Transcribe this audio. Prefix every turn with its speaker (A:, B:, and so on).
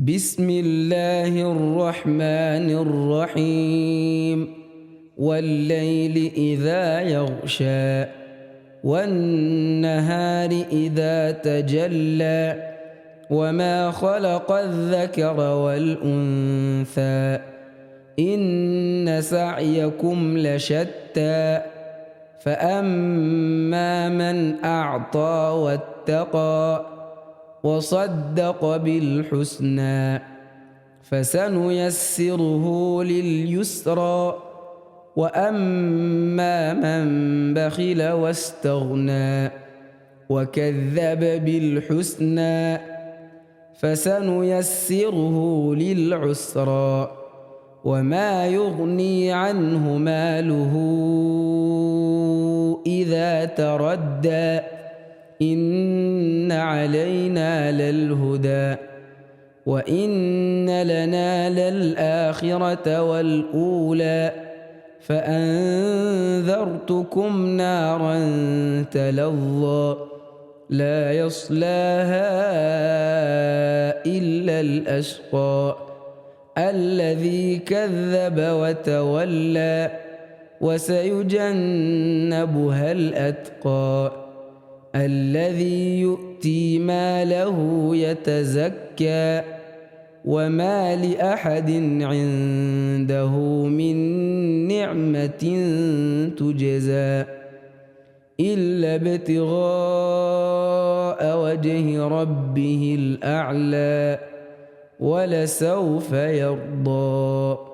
A: بسم الله الرحمن الرحيم والليل إذا يغشى والنهار إذا تجلى وما خلق الذكر والأنثى إن سعيكم لشتى فأما من أعطى واتقى وصدق بالحسنى فسنيسره لليسرى وأما من بخل واستغنى وكذب بالحسنى فسنيسره للعسرى وما يغني عنه ماله إذا تردى إن علينا للهدى وإن لنا للآخرة والأولى فأنذرتكم نارا تلظى لا يصلاها إلا الأشقى الذي كذب وتولى وسيجنبها الأتقى الذي يؤتي ماله يتزكى وما لأحد عنده من نعمة تجزى إلا ابتغاء وجه ربه الأعلى ولسوف يرضى.